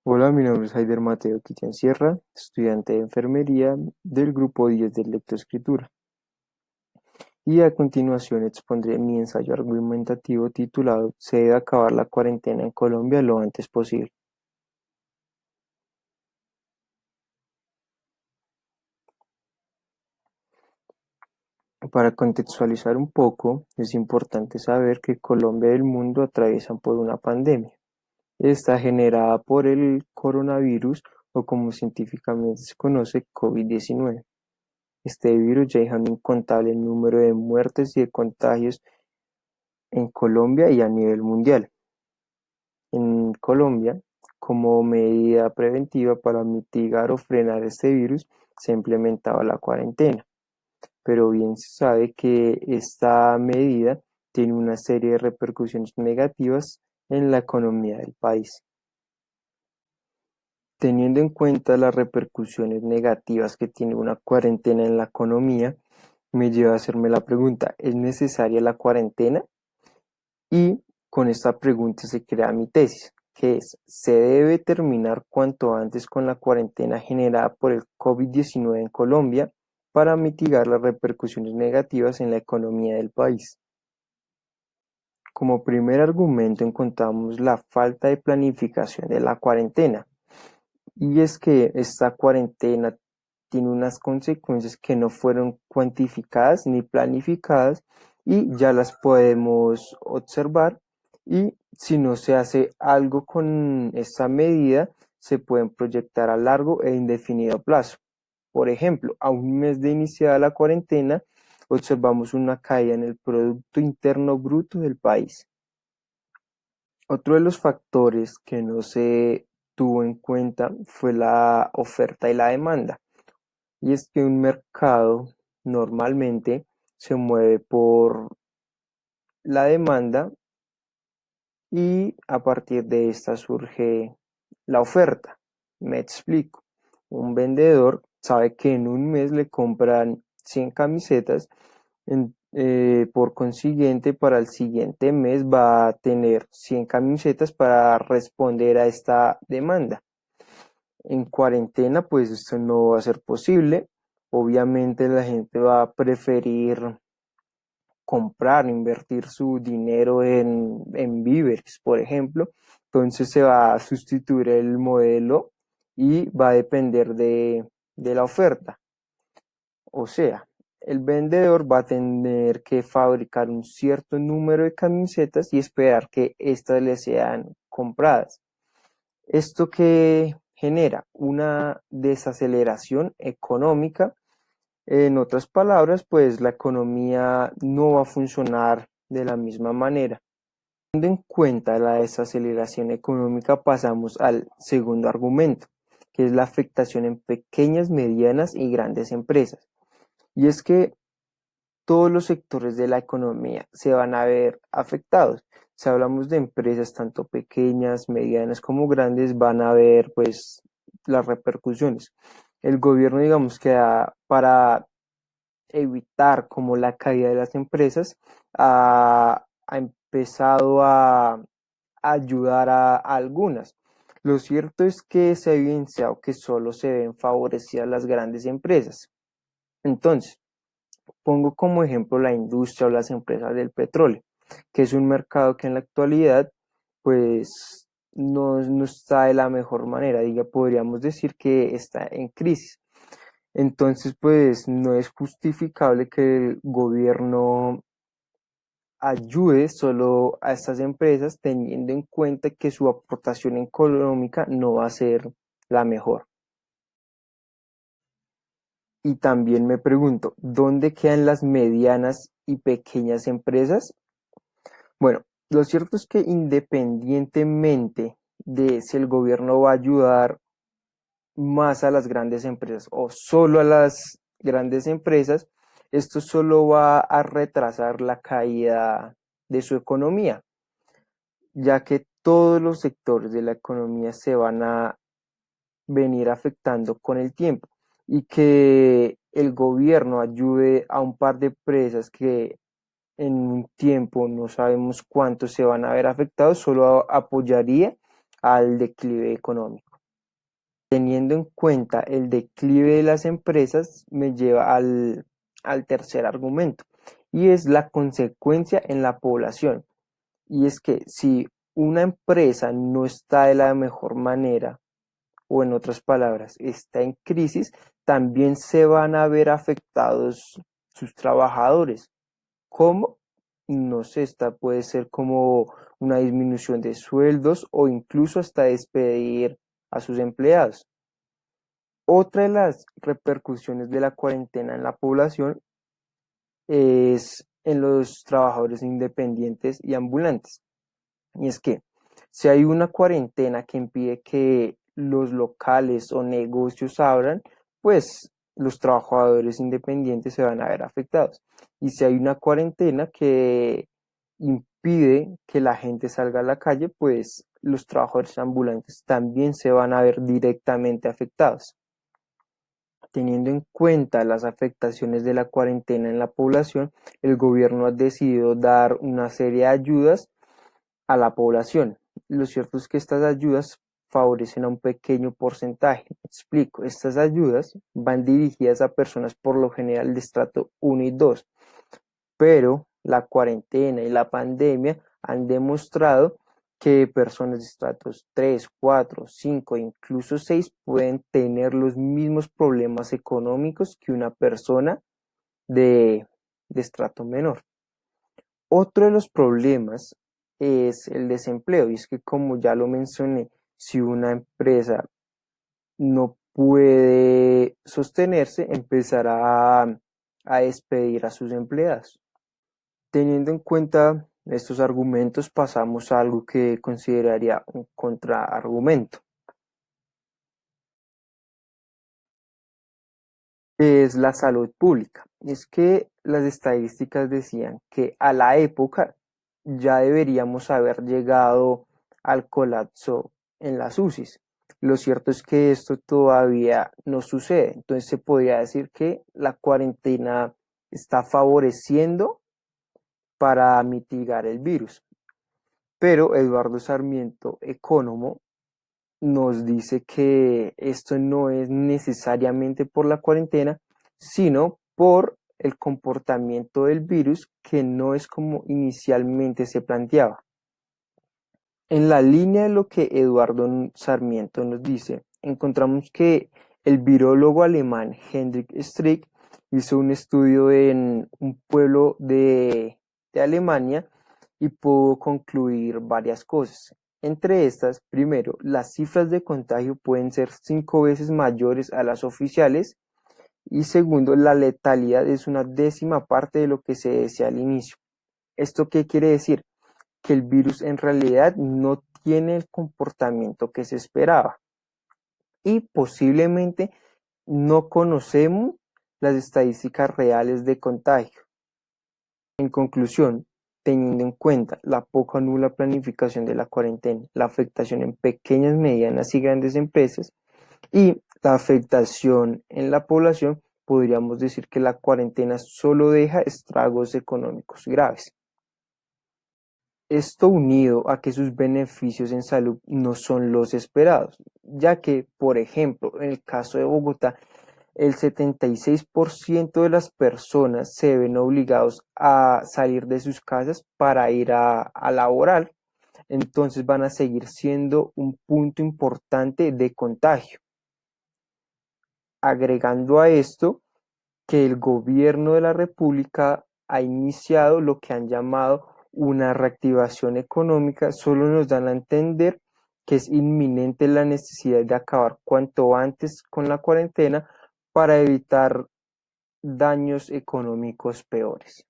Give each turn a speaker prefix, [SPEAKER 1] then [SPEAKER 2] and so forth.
[SPEAKER 1] Hola, mi nombre es Haider Mateo Quitian Sierra, estudiante de enfermería del grupo 10 de lectoescritura. Y a continuación expondré mi ensayo argumentativo titulado "Se debe acabar la cuarentena en Colombia lo antes posible". Para contextualizar un poco, es importante saber que Colombia y el mundo atraviesan por una pandemia. Está generada por el coronavirus o como científicamente se conoce COVID-19. Este virus ya deja un incontable número de muertes y de contagios en Colombia y a nivel mundial. En Colombia, como medida preventiva para mitigar o frenar este virus, se implementaba la cuarentena, pero bien se sabe que esta medida tiene una serie de repercusiones negativas en la economía del país. Teniendo en cuenta las repercusiones negativas que tiene una cuarentena en la economía, me lleva a hacerme la pregunta: ¿es necesaria la cuarentena? Y con esta pregunta se crea mi tesis, que es: ¿se debe terminar cuanto antes con la cuarentena generada por el COVID-19 en Colombia para mitigar las repercusiones negativas en la economía del país? Como primer argumento encontramos la falta de planificación de la cuarentena, y es que esta cuarentena tiene unas consecuencias que no fueron cuantificadas ni planificadas y ya las podemos observar, y si no se hace algo con esta medida se pueden proyectar a largo e indefinido plazo. Por ejemplo, a un mes de iniciada la cuarentena observamos una caída en el Producto Interno Bruto del país. Otro de los factores que no se tuvo en cuenta fue la oferta y la demanda. Y es que un mercado normalmente se mueve por la demanda y a partir de esta surge la oferta. Me explico. Un vendedor sabe que en un mes le compran 100 camisetas, por consiguiente para el siguiente mes va a tener 100 camisetas para responder a esta demanda. En cuarentena pues esto no va a ser posible. Obviamente la gente va a preferir comprar, invertir su dinero en víveres, por ejemplo. Entonces se va a sustituir el modelo y va a depender de la oferta. O sea, el vendedor va a tener que fabricar un cierto número de camisetas y esperar que éstas le sean compradas. Esto que genera una desaceleración económica. En otras palabras, pues la economía no va a funcionar de la misma manera. Teniendo en cuenta la desaceleración económica, pasamos al segundo argumento, que es la afectación en pequeñas, medianas y grandes empresas. Y es que todos los sectores de la economía se van a ver afectados. Si hablamos de empresas tanto pequeñas, medianas como grandes, van a ver pues las repercusiones. El gobierno, digamos que para evitar como la caída de las empresas, ha empezado a ayudar a algunas. Lo cierto es que se ha evidenciado que solo se ven favorecidas las grandes empresas. Entonces, pongo como ejemplo la industria o las empresas del petróleo, que es un mercado que en la actualidad pues no está de la mejor manera, podríamos decir que está en crisis. Entonces, pues no es justificable que el gobierno ayude solo a estas empresas teniendo en cuenta que su aportación económica no va a ser la mejor. Y también me pregunto, ¿dónde quedan las medianas y pequeñas empresas? Bueno, lo cierto es que independientemente de si el gobierno va a ayudar más a las grandes empresas o solo a las grandes empresas, esto solo va a retrasar la caída de su economía, ya que todos los sectores de la economía se van a venir afectando con el tiempo, y que el gobierno ayude a un par de empresas que en un tiempo no sabemos cuántos se van a ver afectados, solo apoyaría al declive económico. Teniendo en cuenta el declive de las empresas, me lleva al tercer argumento, y es la consecuencia en la población. Y es que si una empresa no está de la mejor manera, o en otras palabras, está en crisis, también se van a ver afectados sus trabajadores. ¿Cómo? No sé, esta puede ser como una disminución de sueldos o incluso hasta despedir a sus empleados. Otra de las repercusiones de la cuarentena en la población es en los trabajadores independientes y ambulantes. Y es que si hay una cuarentena que impide que los locales o negocios abran, pues los trabajadores independientes se van a ver afectados. Y si hay una cuarentena que impide que la gente salga a la calle, pues los trabajadores ambulantes también se van a ver directamente afectados. Teniendo en cuenta las afectaciones de la cuarentena en la población, el gobierno ha decidido dar una serie de ayudas a la población. Lo cierto es que estas ayudas favorecen a un pequeño porcentaje. Me explico, estas ayudas van dirigidas a personas por lo general de estrato 1 y 2, pero la cuarentena y la pandemia han demostrado que personas de estratos 3, 4, 5 e incluso 6 pueden tener los mismos problemas económicos que una persona de estrato menor. Otro de los problemas es el desempleo, y es que como ya lo mencioné, si una empresa no puede sostenerse, empezará a despedir a sus empleados. Teniendo en cuenta estos argumentos, pasamos a algo que consideraría un contraargumento, que es la salud pública. Es que las estadísticas decían que a la época ya deberíamos haber llegado al colapso en las UCIs. Lo cierto es que esto todavía no sucede. Entonces se podría decir que la cuarentena está favoreciendo para mitigar el virus. Pero Eduardo Sarmiento, ecónomo, nos dice que esto no es necesariamente por la cuarentena, sino por el comportamiento del virus, que no es como inicialmente se planteaba. En la línea de lo que Eduardo Sarmiento nos dice, encontramos que el virólogo alemán Hendrik Strick hizo un estudio en un pueblo de Alemania y pudo concluir varias cosas. Entre estas, primero, las cifras de contagio pueden ser 5 veces mayores a las oficiales, y segundo, la letalidad es una décima parte de lo que se decía al inicio. ¿Esto qué quiere decir? Que el virus en realidad no tiene el comportamiento que se esperaba, y posiblemente no conocemos las estadísticas reales de contagio. En conclusión, teniendo en cuenta la poca o nula planificación de la cuarentena, la afectación en pequeñas, medianas y grandes empresas y la afectación en la población, podríamos decir que la cuarentena solo deja estragos económicos graves. Esto unido a que sus beneficios en salud no son los esperados, ya que, por ejemplo, en el caso de Bogotá, el 76% de las personas se ven obligados a salir de sus casas para ir a laborar, entonces van a seguir siendo un punto importante de contagio. Agregando a esto que el gobierno de la República ha iniciado lo que han llamado una reactivación económica, solo nos dan a entender que es inminente la necesidad de acabar cuanto antes con la cuarentena para evitar daños económicos peores.